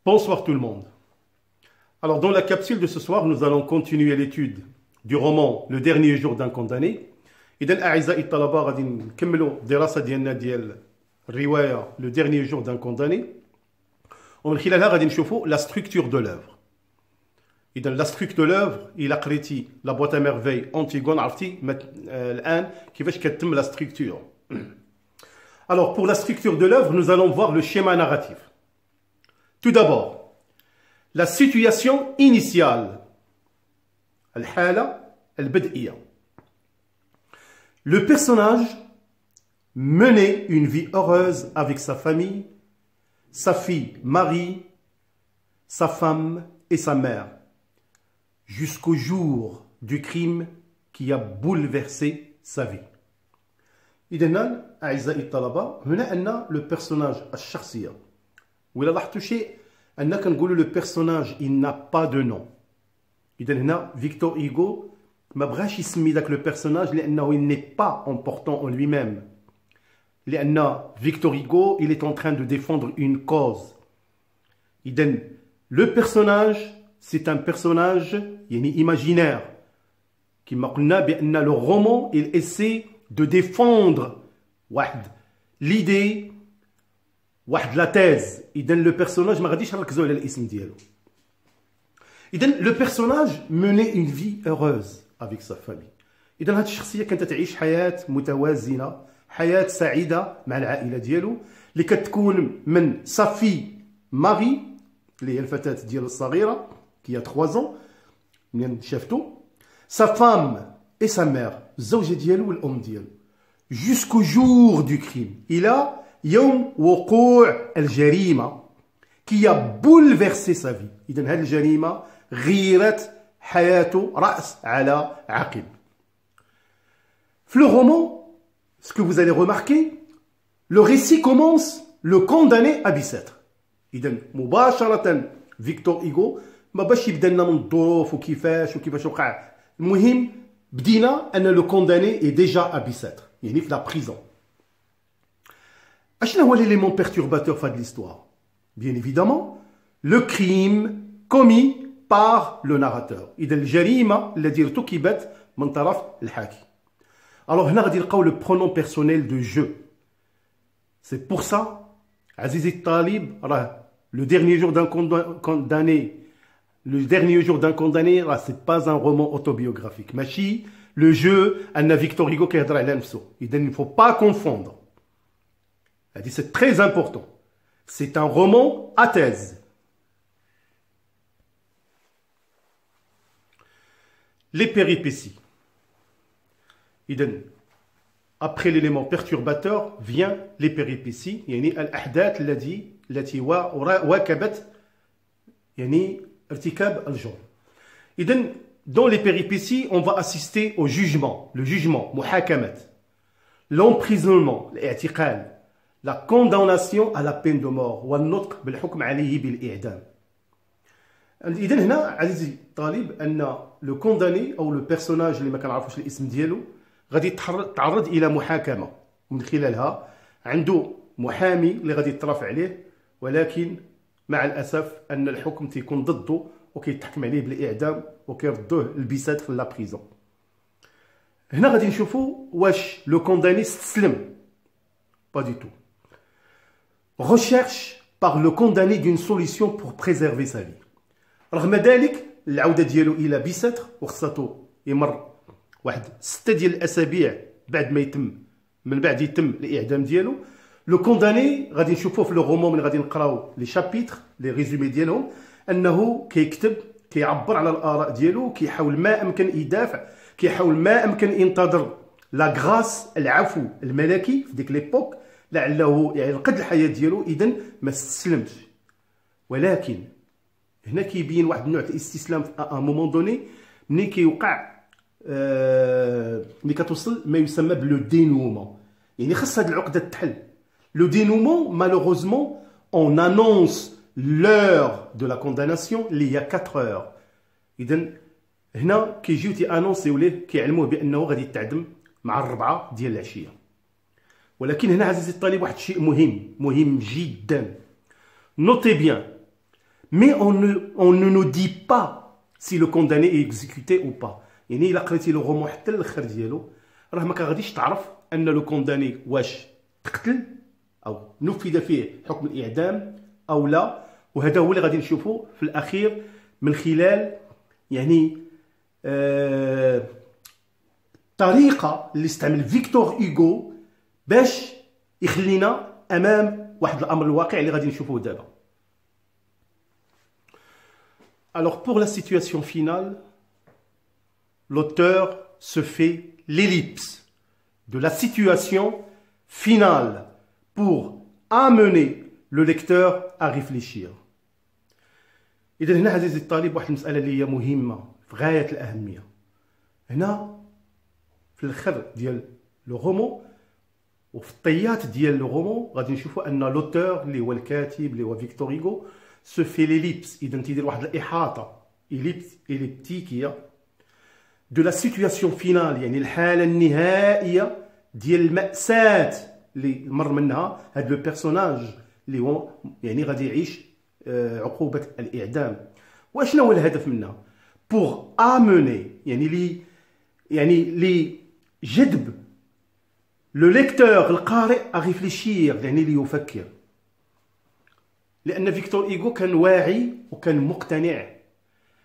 Bonsoir tout le monde. Alors dans la capsule de ce soir, nous allons continuer l'étude du roman Le dernier jour d'un condamné. إذا أعزائي الطلبة غادي نكملوا الدراسة ديالنا ديال الرواية Le dernier jour d'un condamné. ومن خلالها غادي نشوفوا la structure de l'œuvre. إذا la structure de l'œuvre إلا قريتي La boîte à merveilles Antigone عرفتي الآن كيفاش كتتم la structure. Alors pour la structure de l'œuvre, nous allons voir le schéma narratif. Tout d'abord, la situation initiale, الحالة البدئية. Le personnage menait une vie heureuse avec sa famille, sa fille Marie, sa femme et sa mère, jusqu'au jour du crime qui a bouleversé sa vie. إذن أعزائي الطلبة هنا أن le personnage الشخصية وإلا لاحظتوا شيء أن كنقولوا le personnage il n'a pas de nom. إذن هنا فيكتور إيغو ما بغاش يسمي ذاك لو بيرسوناج لأنه il n'est pas important en lui-même. لأن فيكتور إيغو il est en train de défendre une cause. إذن le personnage c'est un personnage يعني imaginaire. كما قلنا بأن le roman il essaie de défendre واحد l'idée واحد la thèse. إذن le personnage ما غاديش نركزوا على الاسم ديالو. إذن le personnage menait une vie heureuse avec sa famille. إذن هذه الشخصية كانت تعيش حياة متوازنة، حياة سعيدة مع العائلة ديالو اللي كتكون من صافي ماري اللي هي الفتاة ديالو الصغيرة qui a 3 ans منين شافتو، sa femme et sa mère الزوجة ديالو والأم ديالو jusqu'au jour du crime إلى يوم وقوع الجريمة qui a bouleversé sa vie. إذن هذه الجريمة غيرت حياته رأس على عقب. في le roman, ce que vous allez remarquer, le récit commence le condamné à Bicêtre. إذن مباشرة فيكتور إيغو ما باش يبدا لنا من الظروف وكيفاش وقع. المهم بدينا أن le condamné est déjà à Bicêtre يعني في la prison. أشنو هو l'élément perturbateur في هذه l'histoire? Bien évidemment, le crime commis par le narrateur. إذا الجريمة التي ارتكبت من طرف الحاكي. Alors هنا غادي نلقاو le pronom personnel de je. C'est pour ça, عزيزي الطالب راه le dernier jour d'un condamné, le dernier jour d'un condamné راه c'est pas un roman autobiographique. ماشي le jeu أن فيكتور هيغو كيهضر على نفسه. إذا il ne faut pas confondre. C'est très important. C'est un roman à thèse. Les péripéties. Après l'élément perturbateur vient les péripéties. يعني الأحداث التي واكبت يعني ارتكاب الجرم. إذن dans les péripéties, on va assister au jugement. Le jugement, محاكمة. L'emprisonnement, الاعتقال. La condamnation à la peine de mort والنطق بالحكم عليه بالإعدام. إذن هنا عزيزي الطالب أن لو كونداني أو لو بيرسوناج اللي ما كنعرفوش الاسم ديالو غادي يتعرض إلى محاكمة ومن خلالها عنده محامي اللي غادي يترافع عليه ولكن مع الأسف أن الحكم تيكون ضده وكيتحكم عليه بالإعدام وكيردوه لبيسات في لا بريزون. هنا غادي نشوفوا واش لو كونداني استسلم. Pas du tout. Recherche par le condamné d'une solution pour préserver sa vie. رغم ذلك العودة ديالو إلى بيساتر وخصاتو يمر واحد 6 ديال الأسابيع بعد ما يتم الإعدام ديالو. لو كونداني غادي نشوفوه في لو رومون من غادي نقراو لي شابيتر لي ريزومي ديالهم أنه كيكتب كيعبر على الآراء ديالو كيحاول ما أمكن يدافع كيحاول ما أمكن ينتظر لا غراس العفو الملكي في ديك ليبوك لعله ينقذ الحياه ديالو. اذا ما استسلمش ولكن هنا كيبين واحد النوع ديال الاستسلام في ان مومون دوني ملي كيوقع ملي كتوصل ما يسمى بلو دينومون يعني خاص هاد العقده تحل. لو دينومون مالوروزمون اون انونس l'heure de la condamnation اللي هي 4 heures. اذا هنا كيجيو تي انونسيو ليه كيعلموه بانه غادي يتعدم مع 4 ديال العشيه. ولكن هنا عزيزي الطالب واحد الشيء مهم جدا. Notez bien Mais on ne nous dit pas si le condamné est exécuté ou pas. يعني إلا قريتي لو رومون حتى الآخر ديالو راه ما كغاديش تعرف أن لو كونداني واش تقتل أو نفذ فيه حكم الإعدام أو لا. وهذا هو اللي غادي نشوفه في الأخير من خلال يعني طريقة اللي استعمل فيكتور هوغو باش يخلينا أمام واحد الأمر الواقع اللي غادي نشوفه دابا. Alors pour la situation finale, l'auteur se fait l'ellipse de la situation finale pour amener le lecteur à réfléchir. إذا هنا عزيزي الطالب واحد المسألة اللي هي مهمة في غاية الأهمية. هنا في الآخر ديال لو رومون وفي الطيات ديال لو رومون غادي نشوفوا أن لوتور اللي هو الكاتب اللي هو فيكتور هوغو se fait l'ellipse. إذا تيدير واحد الإحاطة إليبتيكية de la situation finale يعني الحالة النهائية ديال المأساة اللي مر منها هذا لو بيرسوناج اللي هو يعني غادي يعيش عقوبة الإعدام. وشنو هو الهدف منها؟ pour amener يعني لجذب لو ليكتور القارئ à réfléchir يعني ليفكر. لأن فيكتور هوغو كان واعي وكان مقتنع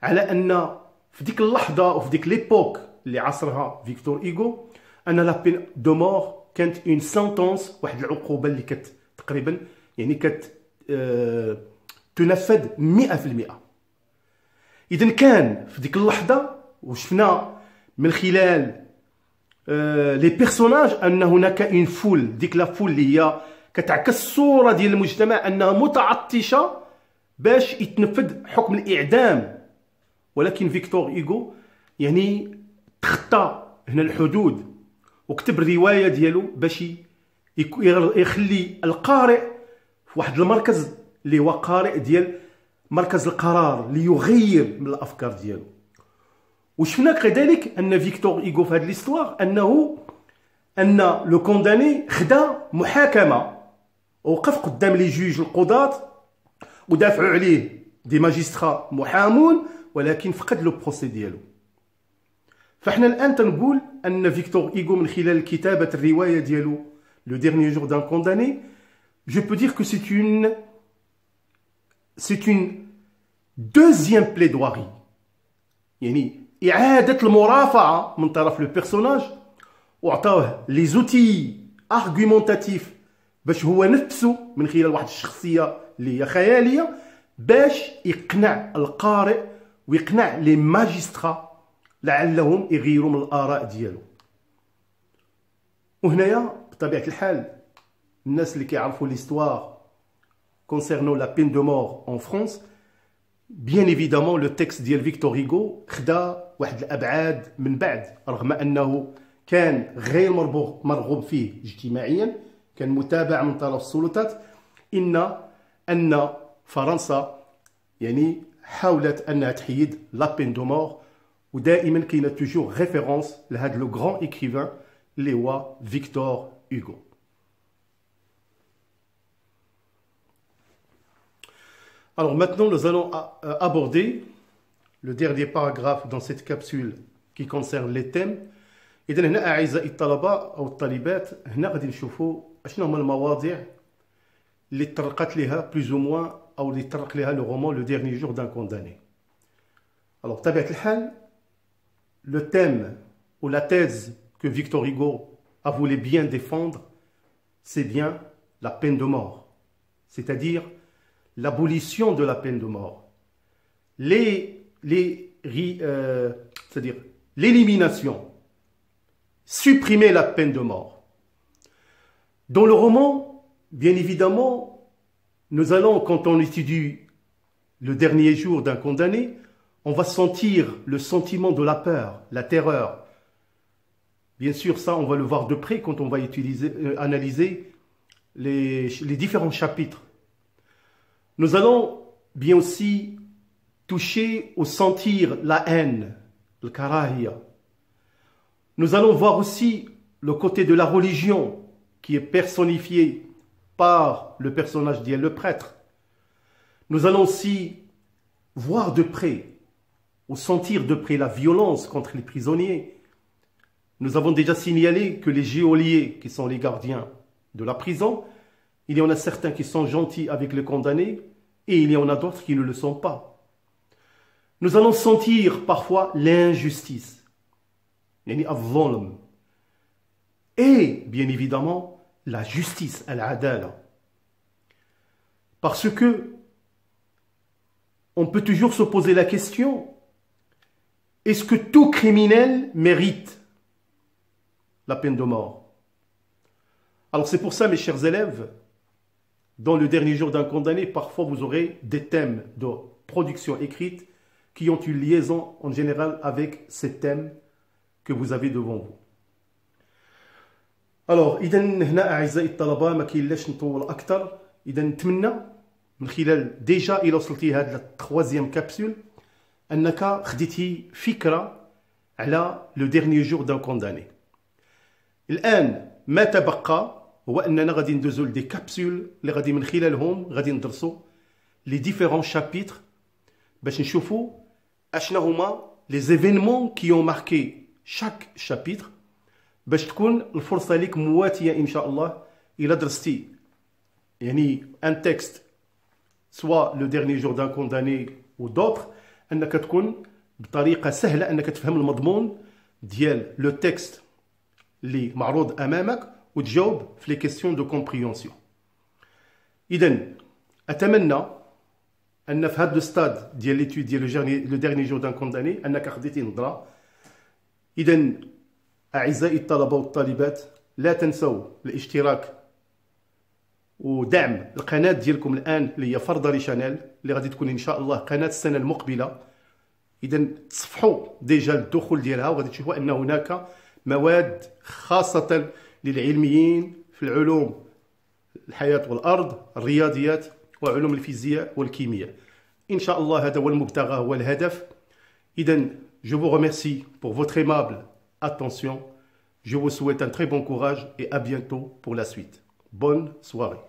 على أن في ديك اللحظة وفي ديك ليبوك اللي عصرها فيكتور هوغو أن لا بين دو مور كانت اون سونتونس واحد العقوبة اللي كانت تقريبا يعني كانت تنفذ 100%. إذا كان في ديك اللحظة وشفنا من خلال لي بيرسوناج أن هناك اون فول ديك لا فول اللي هي كتعكس الصورة ديال المجتمع أنها متعطشة باش يتنفذ حكم الإعدام. ولكن فيكتور هوغو يعني تخطى هنا الحدود وكتب الرواية ديالو باش يخلي القارئ في واحد المركز اللي هو قارئ ديال مركز القرار ليغير من الأفكار ديالو. وشفنا كذلك أن فيكتور هوغو في هذه الإستوار أن لو كونداني خدا محاكمة ووقف قدام لي جوج القضاة ودافعوا عليه دي ماجسترا محامون ولكن فقد لو بروسي ديالو. فاحنا الان تنقول ان فيكتور هوغو من خلال كتابه الروايه ديالو لو ديرني جور دان كونداني je peux dire que c'est une deuxième plaidoirie يعني اعاده المرافعه من طرف لو بيرسوناج وعطاوه لي زوتي ارغومونتاتيف باش هو نفسه من خلال واحد الشخصيه اللي هي خياليه باش يقنع القارئ ويقنع لي ماجسترا لعلهم يغيروا من الآراء ديالو. وهنايا بطبيعة الحال الناس اللي كيعرفوا ليستوار concernant la peine de mort en France bien évidemment le texte ديال فيكتور هوغو خدا واحد الأبعاد من بعد رغم أنه كان غير مرغوب فيه اجتماعيا كان متابع من طرف السلطات أن فرنسا يعني حاولت أنها تحيد لا بين دو مور ودائما كاينه توجور ريفيرونس لهذا لو غران écrivain اللي هو فيكتور هوغو. Alors maintenant nous allons aborder le dernier paragraphe dans cette capsule qui concerne les thèmes. إذا هنا أعزائي الطلبة أو الطالبات هنا غادي نشوفوا شنو هما المواضيع اللي تطرقت لها بلوز او موان أو اللي تطرق لها لو رومان لو ديرني جور دان كونداني. Alors بطبيعة الحال le thème ou la thèse que Victor Hugo a voulu bien défendre, c'est bien la peine de mort, c'est-à-dire l'abolition de la peine de mort, c'est-à-dire l'élimination, supprimer la peine de mort. Dans le roman, bien évidemment, nous allons, quand on étudie le dernier jour d'un condamné, on va sentir le sentiment de la peur, la terreur. Bien sûr, ça, on va le voir de près quand on va analyser les différents chapitres. Nous allons bien aussi toucher ou sentir la haine, le karahia. Nous allons voir aussi le côté de la religion qui est personnifié par le personnage d'Iel le prêtre. Nous allons aussi voir de près, ou sentir de près la violence contre les prisonniers. Nous avons déjà signalé que les geôliers, qui sont les gardiens de la prison, il y en a certains qui sont gentils avec les condamnés et il y en a d'autres qui ne le sont pas. Nous allons sentir parfois l'injustice, et bien évidemment la justice, al-adala. Parce que on peut toujours se poser la question, est-ce que tout criminel mérite la peine de mort? Alors c'est pour ça, mes chers élèves, dans le dernier jour d'un condamné, parfois vous aurez des thèmes de production écrite qui ont une liaison en général avec ces thèmes que vous avez devant vous. Alors, إذا هنا أعزائي الطلبة ما كاينلاش نطول أكثر، إذا نتمنى من خلال ديجا إلى وصلتي هاد التروازيام كابسول أنك خديتي فكرة على لو ديرني جور دان كونداني. الآن ما تبقى هو أننا غادي ندوزو لدي كابسول اللي غادي من خلالهم غادي ندرسو لي ديفيرون شابيتر باش نشوفو اشنا هما لي زيفينمون كي يون ماركي شاك شابيتر باش تكون الفرصه ليك مواتيه ان شاء الله الى درستي يعني ان تكست سوا لو ديرني جور دان كونداني و دوطر انك تكون بطريقه سهله انك تفهم المضمون ديال لو تكست اللي معروض امامك وتجاوب في لي كيسيون دو كومبريونسيون. اذا اتمنى ان في هذا لو ستاد ديال ليتود ديال لو ديرني جور دان كونداني انك خديتي نظره. اذا اعزائي الطلبه والطالبات لا تنسوا الاشتراك ودعم القناه ديالكم الان اللي هي فرضري شانيل اللي غادي تكون ان شاء الله قناه السنه المقبله. اذا تصفحوا ديجا الدخول ديالها وغادي تشوفوا ان هناك مواد خاصه للعلميين في العلوم الحياه والارض، الرياضيات وعلوم الفيزياء والكيمياء. إن شاء الله هذا هو المبتغى، هو الهدف. إذا je vous remercie pour votre aimable attention. Je vous souhaite un très bon courage et à bientôt pour la suite. Bonne soirée.